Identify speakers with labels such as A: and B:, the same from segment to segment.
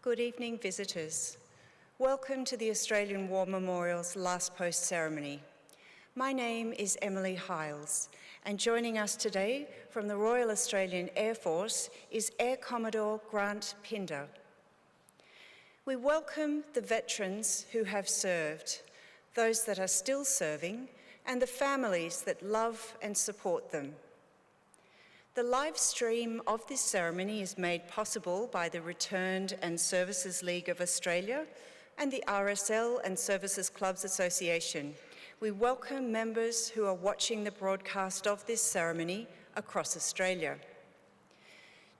A: Good evening, visitors. Welcome to the Australian War Memorial's Last Post ceremony. My name is Emily Hiles, and joining us today from the Royal Australian Air Force is Air Commodore Grant Pinder. We welcome the veterans who have served, those that are still serving, and the families that love and support them. The live stream of this ceremony is made possible by the Returned and Services League of Australia and the RSL and Services Clubs Association. We welcome members who are watching the broadcast of this ceremony across Australia.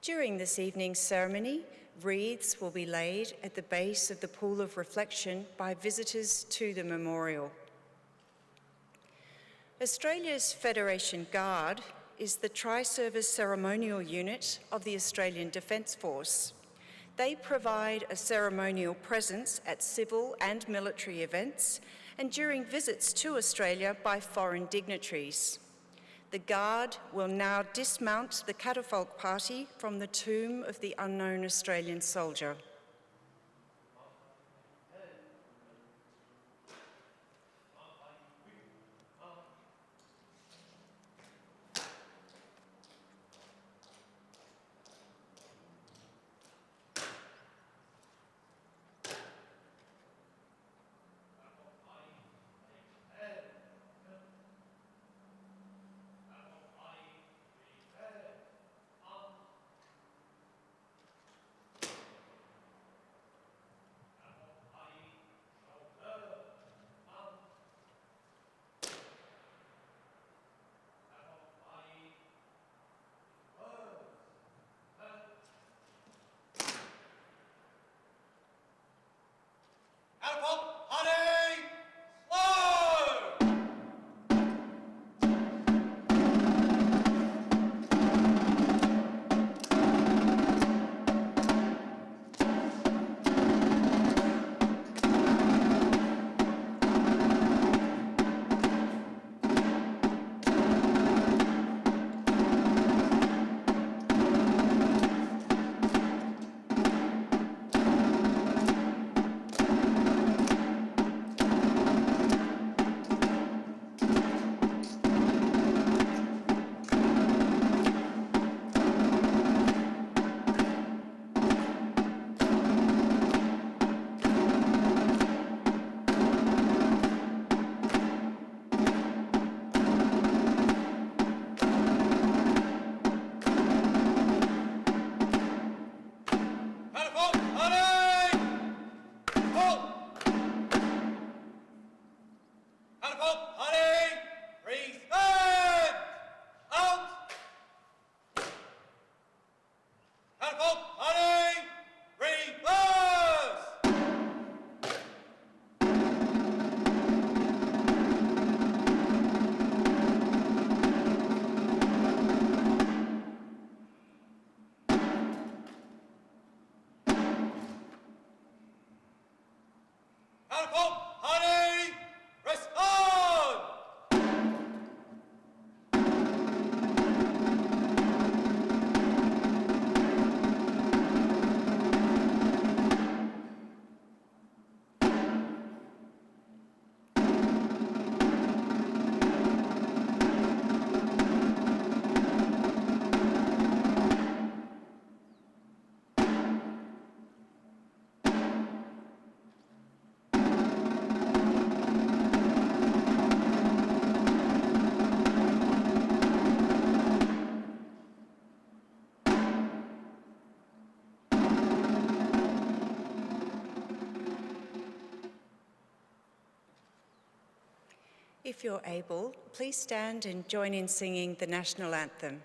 A: During this evening's ceremony, wreaths will be laid at the base of the pool of reflection by visitors to the memorial. Australia's Federation Guard is the tri-service ceremonial unit of the Australian Defence Force. They provide a ceremonial presence at civil and military events and during visits to Australia by foreign dignitaries. The Guard will now dismount the catafalque party from the tomb of the unknown Australian soldier. If you're able, please stand and join in singing the national anthem.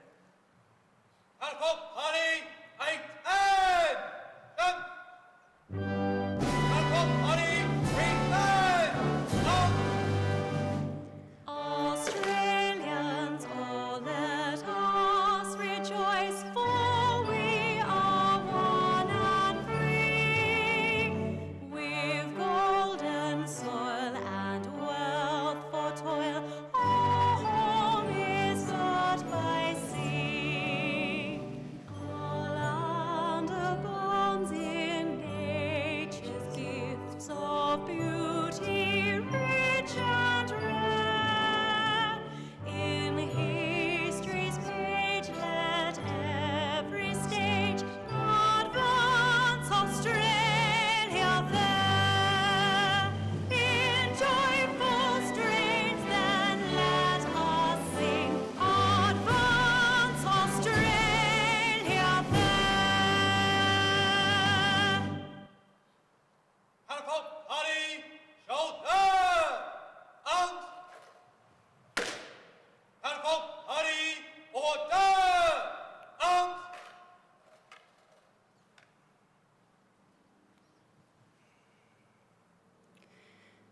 B: Australians, oh, let us rejoice, for we are one and free. With golden soil and wealth for toil, our home is sought by sea.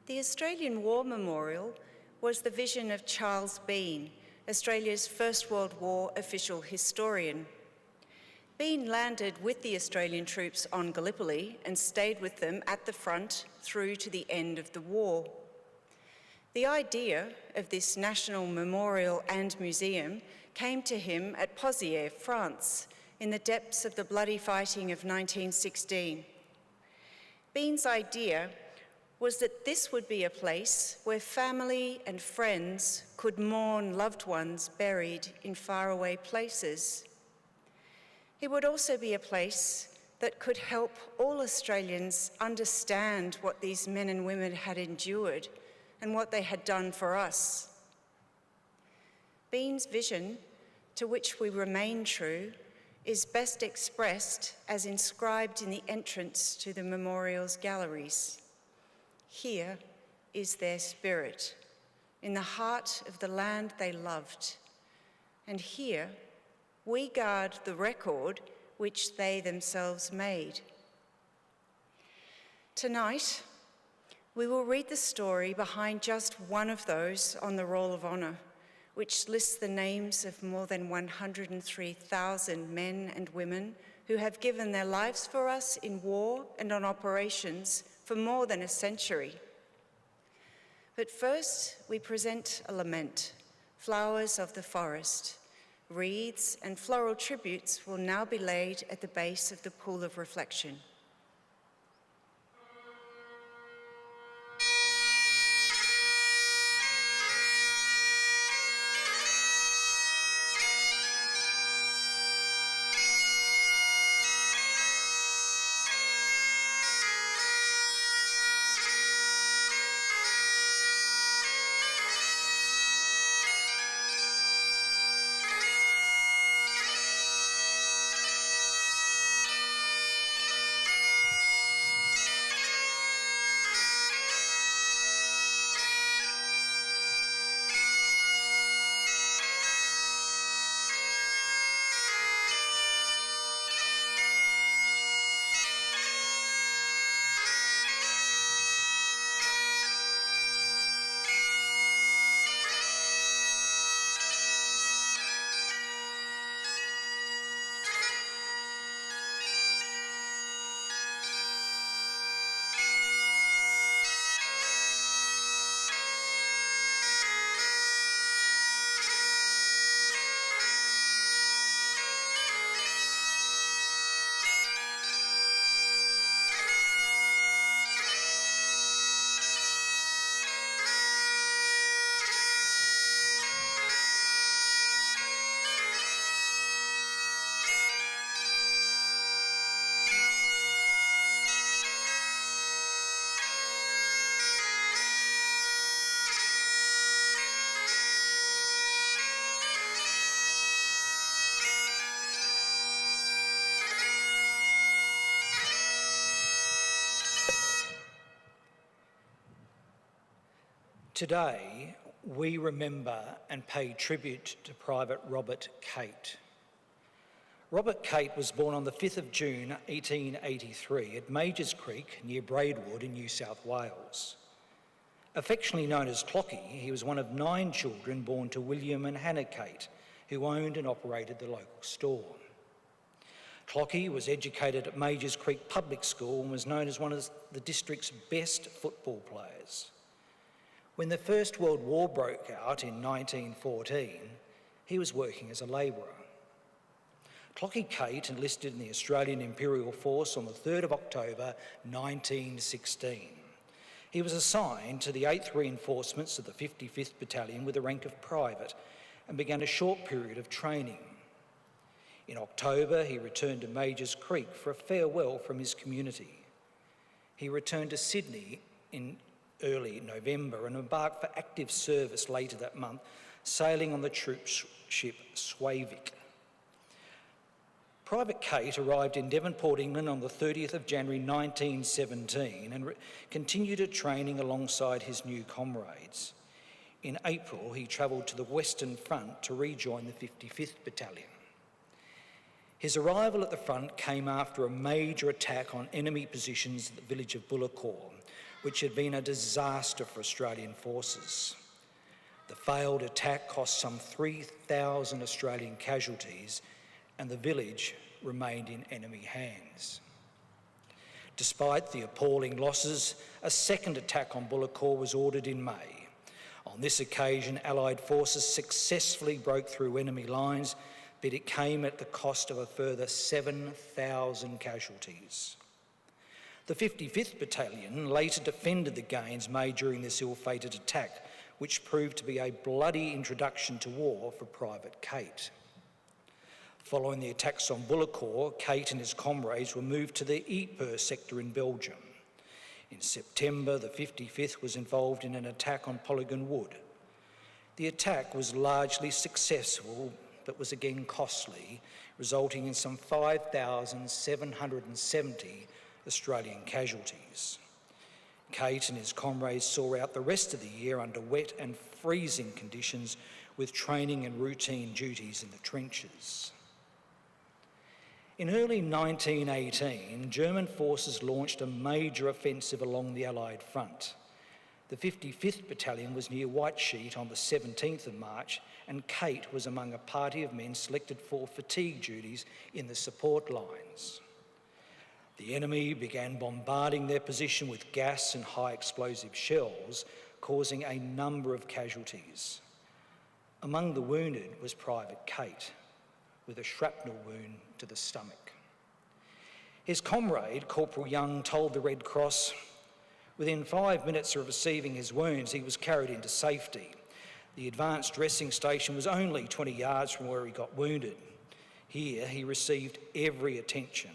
A: The Australian War Memorial was the vision of Charles Bean, Australia's First World War official historian. Bean landed with the Australian troops on Gallipoli and stayed with them at the front through to the end of the war. The idea of this national memorial and museum came to him at Pozières, France, in the depths of the bloody fighting of 1916. Bean's idea was that this would be a place where family and friends could mourn loved ones buried in faraway places. It would also be a place that could help all Australians understand what these men and women had endured and what they had done for us. Bean's vision, to which we remain true, is best expressed as inscribed in the entrance to the memorial's galleries. Here is their spirit, in the heart of the land they loved. And here we guard the record which they themselves made. Tonight, we will read the story behind just one of those on the Roll of Honour, which lists the names of more than 103,000 men and women who have given their lives for us in war and on operations for more than a century. But first, we present a lament, Flowers of the Forest. Wreaths and floral tributes will now be laid at the base of the pool of reflection.
C: Today, we remember and pay tribute to Private Robert Keyte. Robert Keyte was born on the 5th of June 1883 at Majors Creek near Braidwood in New South Wales. Affectionately known as Clocky, he was one of 9 children born to William and Hannah Keyte, who owned and operated the local store. Clocky was educated at Majors Creek Public School and was known as one of the district's best football players. When the First World War broke out in 1914, he was working as a labourer. Clocky Keyte enlisted in the Australian Imperial Force on the 3rd of October 1916. He was assigned to the 8th Reinforcements of the 55th Battalion with the rank of private and began a short period of training. In October, he returned to Majors Creek for a farewell from his community. He returned to Sydney in early November and embarked for active service later that month, sailing on the troop ship Swavik. Private Keyte arrived in Devonport, England on the 30th of January 1917 and continued a training alongside his new comrades. In April, he travelled to the Western Front to rejoin the 55th Battalion. His arrival at the front came after a major attack on enemy positions at the village of Bullecourt, which had been a disaster for Australian forces. The failed attack cost some 3,000 Australian casualties, and the village remained in enemy hands. Despite the appalling losses, a second attack on Bullecourt was ordered in May. On this occasion, Allied forces successfully broke through enemy lines, but it came at the cost of a further 7,000 casualties. The 55th Battalion later defended the gains made during this ill-fated attack, which proved to be a bloody introduction to war for Private Keyte. Following the attacks on Bullecourt, Keyte and his comrades were moved to the Ypres sector in Belgium. In September, the 55th was involved in an attack on Polygon Wood. The attack was largely successful, but was again costly, resulting in some 5,770 Australian casualties. Keyte and his comrades saw out the rest of the year under wet and freezing conditions with training and routine duties in the trenches. In early 1918, German forces launched a major offensive along the Allied front. The 55th Battalion was near White Sheet on the 17th of March, and Keyte was among a party of men selected for fatigue duties in the support lines. The enemy began bombarding their position with gas and high explosive shells, causing a number of casualties. Among the wounded was Private Keyte, with a shrapnel wound to the stomach. His comrade, Corporal Young, told the Red Cross, within 5 minutes of receiving his wounds, he was carried into safety. The advanced dressing station was only 20 yards from where he got wounded. Here, he received every attention.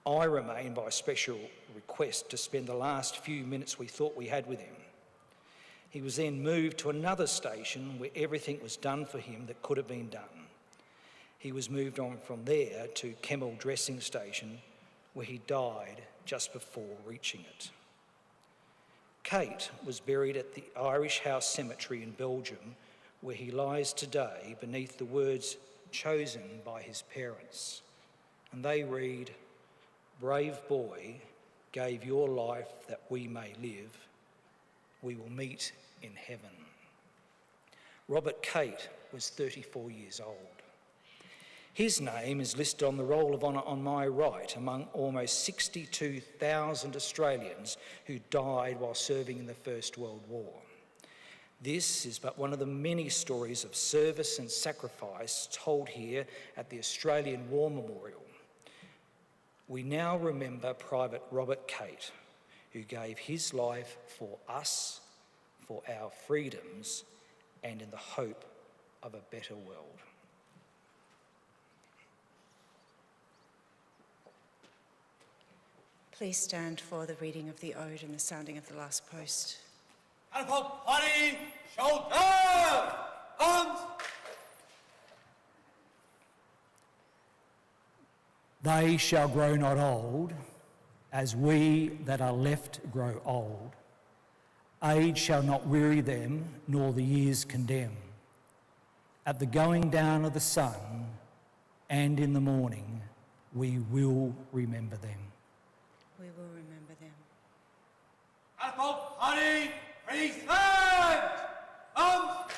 C: I remained by special request to spend the last few minutes we thought we had with him. He was then moved to another station where everything was done for him that could have been done. He was moved on from there to Kemmel Dressing Station, where he died just before reaching it. Keyte was buried at the Irish House Cemetery in Belgium, where he lies today beneath the words chosen by his parents. And they read, "Brave boy, gave your life that we may live. We will meet in heaven." Robert Keyte was 34 years old. His name is listed on the Roll of Honour on my right among almost 62,000 Australians who died while serving in the First World War. This is but one of the many stories of service and sacrifice told here at the Australian War Memorial. We now remember Private Robert Keyte, who gave his life for us, for our freedoms, and in the hope of a better world.
A: Please stand for the reading of the Ode and the sounding of the last post.
D: Catapult, party, shoulder, arms.
E: They shall grow not old, as we that are left grow old. Age shall not weary them, nor the years condemn. At the going down of the sun and in the morning, we will remember them.
A: We will remember them.
D: Catapult, party, freeze, stand, arms.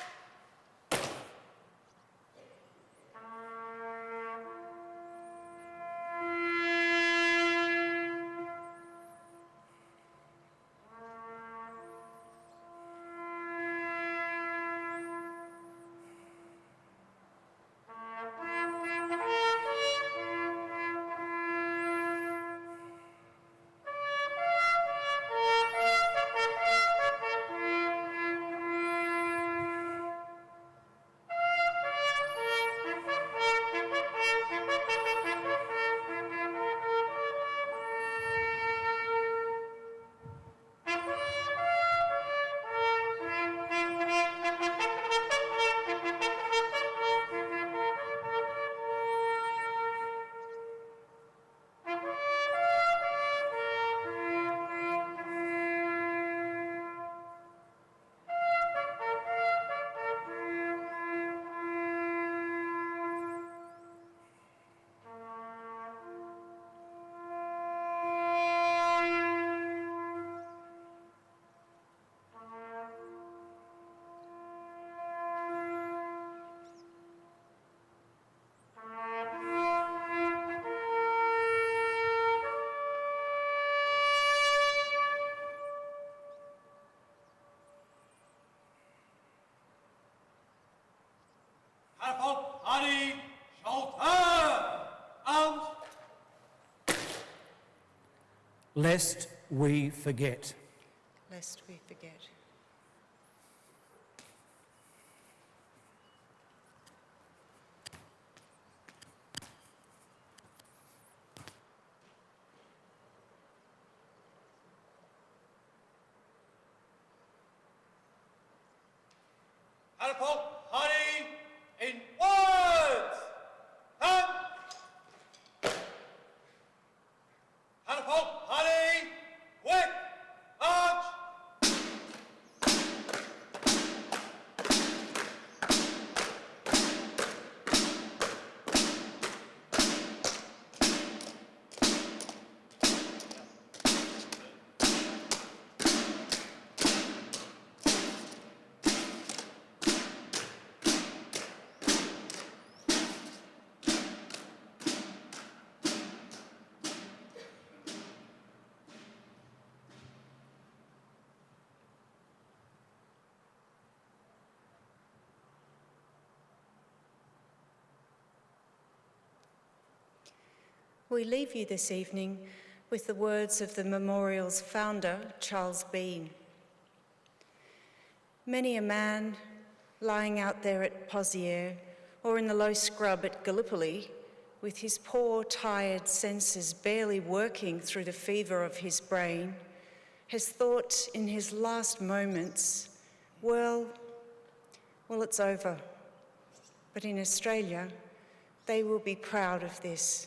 E: lest we forget.
A: Lest we forget.
D: Catapult, honey, in words! Come! Catapult, honey, quick, march!
A: We leave you this evening with the words of the memorial's founder, Charles Bean. Many a man lying out there at Pozières or in the low scrub at Gallipoli, with his poor, tired senses barely working through the fever of his brain, has thought in his last moments, well, it's over. But in Australia, they will be proud of this.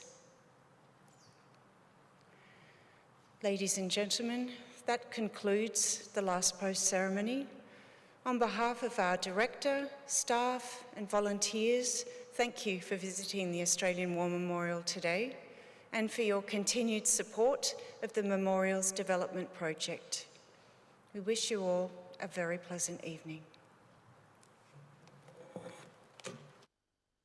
A: Ladies and gentlemen, that concludes the last post ceremony. On behalf of our director, staff and volunteers, thank you for visiting the Australian War Memorial today and for your continued support of the Memorial's development project. We wish you all a very pleasant evening.